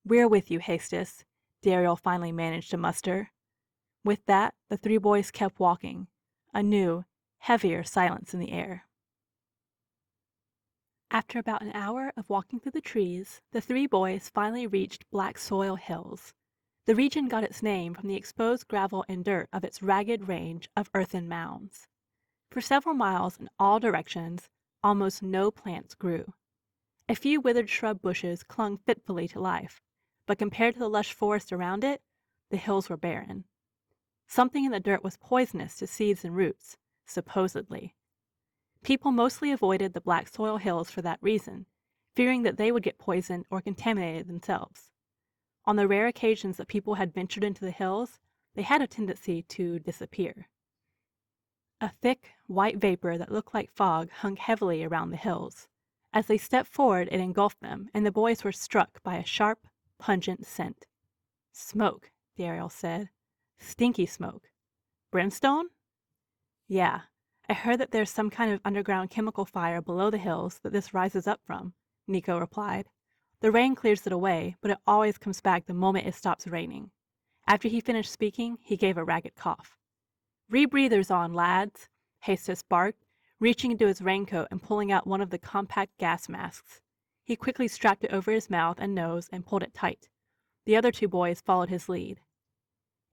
"We're with you, Hastus," Dariel finally managed to muster. With that, the three boys kept walking, a new, heavier silence in the air. After about an hour of walking through the trees, the three boys finally reached Black Soil Hills. The region got its name from the exposed gravel and dirt of its ragged range of earthen mounds. For several miles in all directions, almost no plants grew. A few withered shrub bushes clung fitfully to life, but compared to the lush forest around it, the hills were barren. Something in the dirt was poisonous to seeds and roots, supposedly. People mostly avoided the black soil hills for that reason, fearing that they would get poisoned or contaminated themselves. On the rare occasions that people had ventured into the hills, they had a tendency to disappear. A thick, white vapor that looked like fog hung heavily around the hills. As they stepped forward, it engulfed them, and the boys were struck by a sharp, pungent scent. "Smoke," Dariel said. "Stinky smoke. Brimstone?" "Yeah. I heard that there's some kind of underground chemical fire below the hills that this rises up from," Nico replied. "The rain clears it away, but it always comes back the moment it stops raining." After he finished speaking, he gave a ragged cough. "Rebreathers on, lads," Hastus barked, reaching into his raincoat and pulling out one of the compact gas masks. He quickly strapped it over his mouth and nose and pulled it tight. The other two boys followed his lead.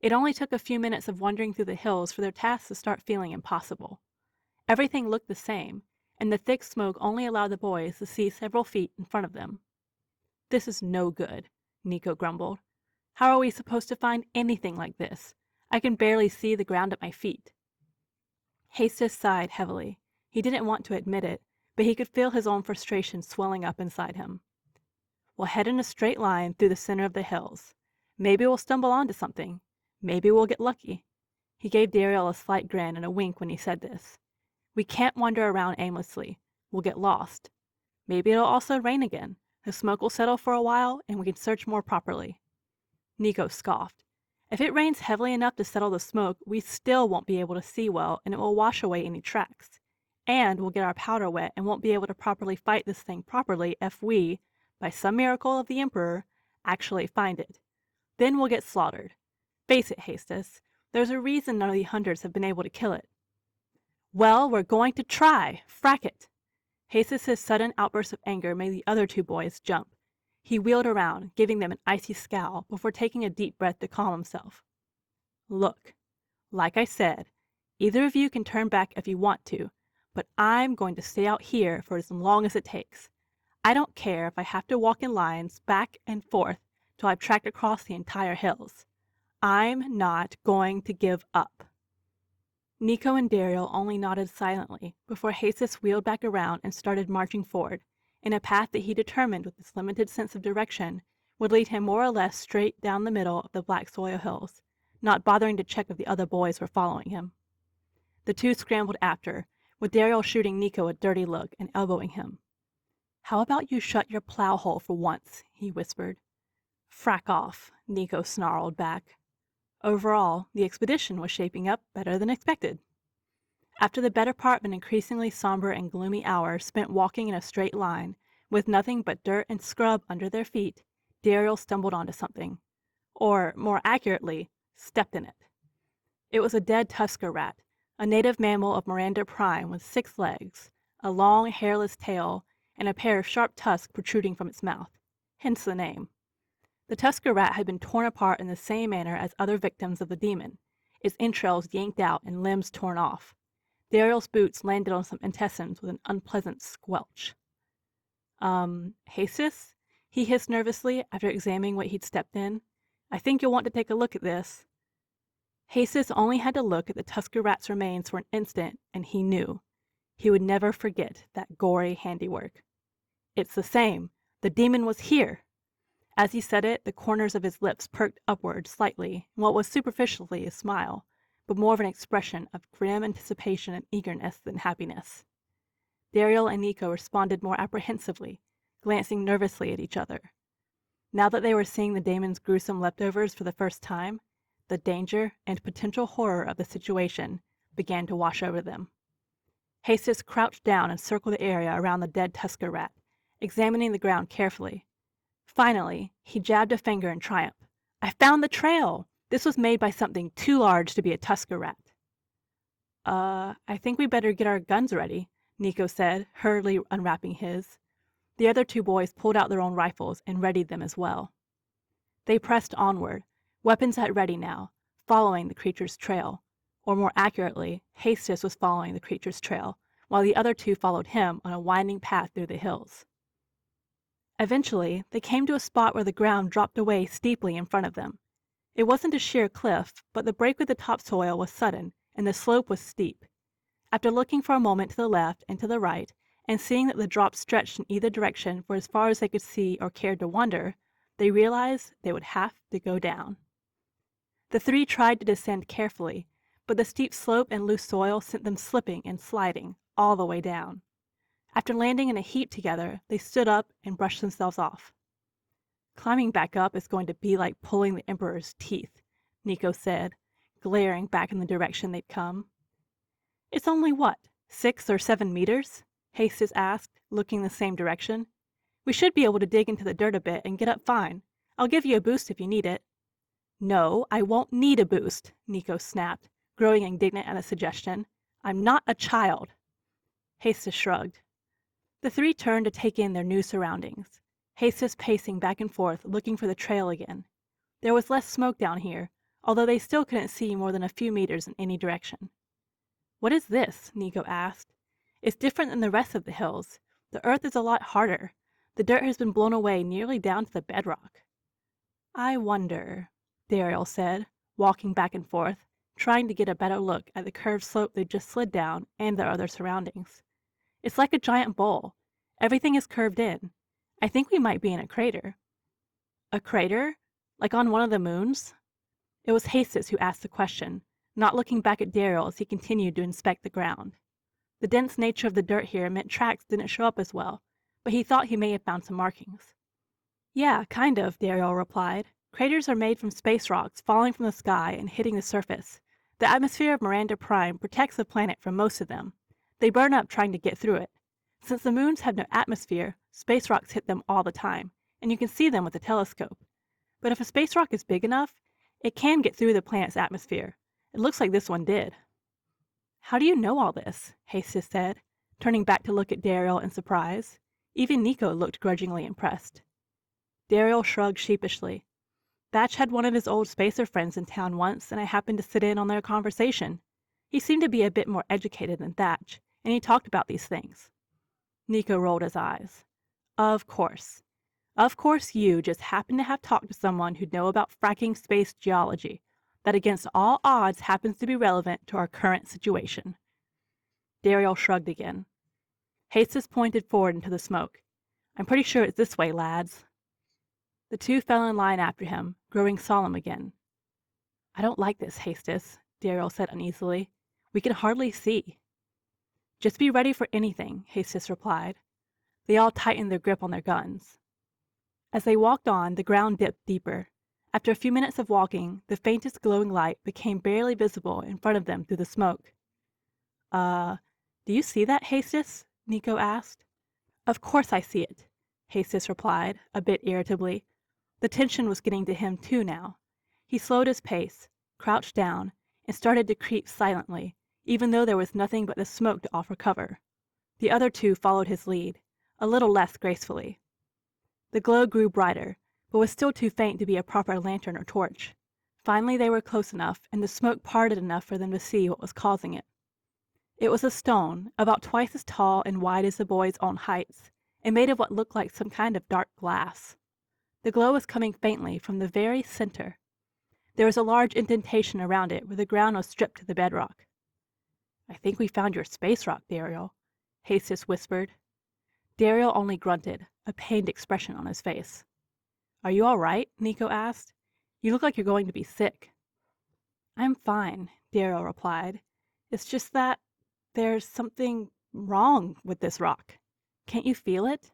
It only took a few minutes of wandering through the hills for their task to start feeling impossible. Everything looked the same, and the thick smoke only allowed the boys to see several feet in front of them. "This is no good," Nico grumbled. "How are we supposed to find anything like this? I can barely see the ground at my feet." Hastus sighed heavily. He didn't want to admit it, but he could feel his own frustration swelling up inside him. "We'll head in a straight line through the center of the hills. Maybe we'll stumble onto something. Maybe we'll get lucky." He gave Dariel a slight grin and a wink when he said this. "We can't wander around aimlessly. We'll get lost. Maybe it'll also rain again. The smoke will settle for a while, and we can search more properly." Nico scoffed. "If it rains heavily enough to settle the smoke, we still won't be able to see well, and it will wash away any tracks. And we'll get our powder wet and won't be able to properly fight this thing properly if we, by some miracle of the Emperor, actually find it. Then we'll get slaughtered. Face it, Hastus, there's a reason none of the hunters have been able to kill it." "Well, we're going to try! Frack it!" Hastus's sudden outburst of anger made the other two boys jump. He wheeled around, giving them an icy scowl before taking a deep breath to calm himself. "Look, like I said, either of you can turn back if you want to, but I'm going to stay out here for as long as it takes. I don't care if I have to walk in lines back and forth till I've tracked across the entire hills. I'm not going to give up." Nico and Dariel only nodded silently before Hastus wheeled back around and started marching forward, in a path that he determined with his limited sense of direction would lead him more or less straight down the middle of the Black Soil Hills, not bothering to check if the other boys were following him. The two scrambled after, with Dariel shooting Nico a dirty look and elbowing him. "How about you shut your plow hole for once?" he whispered. "Frack off," Nico snarled back. Overall, the expedition was shaping up better than expected. After the better part of an increasingly somber and gloomy hour spent walking in a straight line, with nothing but dirt and scrub under their feet, Dariel stumbled onto something. Or, more accurately, stepped in it. It was a dead tusker rat, a native mammal of Miranda Prime with 6 legs, a long, hairless tail, and a pair of sharp tusks protruding from its mouth, hence the name. The tusker rat had been torn apart in the same manner as other victims of the demon, its entrails yanked out and limbs torn off. Dariel's boots landed on some intestines with an unpleasant squelch. Hastus?" he hissed nervously after examining what he'd stepped in. "I think you'll want to take a look at this." Hastus only had to look at the tusker rat's remains for an instant, and he knew. He would never forget that gory handiwork. "It's the same. The demon was here." As he said it, the corners of his lips perked upward slightly in what was superficially a smile, but more of an expression of grim anticipation and eagerness than happiness. Dariel and Nico responded more apprehensively, glancing nervously at each other. Now that they were seeing the damon's gruesome leftovers for the first time, the danger and potential horror of the situation began to wash over them. Hastus crouched down and circled the area around the dead tusker rat, examining the ground carefully. Finally, he jabbed a finger in triumph. I found the trail! This was made by something too large to be a Tusker rat. I think we better get our guns ready, Nico said, hurriedly unwrapping his. The other two boys pulled out their own rifles and readied them as well. They pressed onward, weapons at ready now, following the creature's trail. Or more accurately, Hastus was following the creature's trail, while the other two followed him on a winding path through the hills. Eventually, they came to a spot where the ground dropped away steeply in front of them. It wasn't a sheer cliff, but the break with the topsoil was sudden, and the slope was steep. After looking for a moment to the left and to the right, and seeing that the drop stretched in either direction for as far as they could see or cared to wonder, they realized they would have to go down. The three tried to descend carefully, but the steep slope and loose soil sent them slipping and sliding all the way down. After landing in a heap together, they stood up and brushed themselves off. Climbing back up is going to be like pulling the Emperor's teeth, Nico said, glaring back in the direction they'd come. It's only what, 6 or 7 meters? Hastus asked, looking the same direction. We should be able to dig into the dirt a bit and get up fine. I'll give you a boost if you need it. No, I won't need a boost, Nico snapped, growing indignant at the suggestion. I'm not a child. Hastus shrugged. The three turned to take in their new surroundings, Hastus pacing back and forth, looking for the trail again. There was less smoke down here, although they still couldn't see more than a few meters in any direction. What is this? Nico asked. It's different than the rest of the hills. The earth is a lot harder. The dirt has been blown away nearly down to the bedrock. I wonder, Dariel said, walking back and forth, trying to get a better look at the curved slope they'd just slid down and their other surroundings. It's like a giant bowl. Everything is curved in. I think we might be in a crater. A crater? Like on one of the moons? It was Hastus who asked the question, not looking back at Dariel as he continued to inspect the ground. The dense nature of the dirt here meant tracks didn't show up as well, but he thought he may have found some markings. Yeah, kind of, Dariel replied. Craters are made from space rocks falling from the sky and hitting the surface. The atmosphere of Miranda Prime protects the planet from most of them. They burn up trying to get through it. Since the moons have no atmosphere, space rocks hit them all the time, and you can see them with a telescope. But if a space rock is big enough, it can get through the planet's atmosphere. It looks like this one did. How do you know all this? Hastus said, turning back to look at Dariel in surprise. Even Nico looked grudgingly impressed. Dariel shrugged sheepishly. Batch had one of his old spacer friends in town once, and I happened to sit in on their conversation. He seemed to be a bit more educated than Thatch, and he talked about these things. Nico rolled his eyes. Of course. Of course you just happen to have talked to someone who'd know about fracking space geology, that against all odds happens to be relevant to our current situation. Dariel shrugged again. Hastus pointed forward into the smoke. I'm pretty sure it's this way, lads. The two fell in line after him, growing solemn again. I don't like this, Hastus, Dariel said uneasily. We can hardly see. Just be ready for anything, Hastus replied. They all tightened their grip on their guns. As they walked on, the ground dipped deeper. After a few minutes of walking, the faintest glowing light became barely visible in front of them through the smoke. Do you see that, Hastus? Nico asked. Of course I see it, Hastus replied, a bit irritably. The tension was getting to him too now. He slowed his pace, crouched down, and started to creep silently, even though there was nothing but the smoke to offer cover. The other two followed his lead, a little less gracefully. The glow grew brighter, but was still too faint to be a proper lantern or torch. Finally they were close enough, and the smoke parted enough for them to see what was causing it. It was a stone, about twice as tall and wide as the boys' own heights, and made of what looked like some kind of dark glass. The glow was coming faintly from the very center. There was a large indentation around it where the ground was stripped to the bedrock. I think we found your space rock, Dariel, Hastus whispered. Dariel only grunted, a pained expression on his face. Are you all right? Nico asked. You look like you're going to be sick. I'm fine, Dariel replied. It's just that there's something wrong with this rock. Can't you feel it?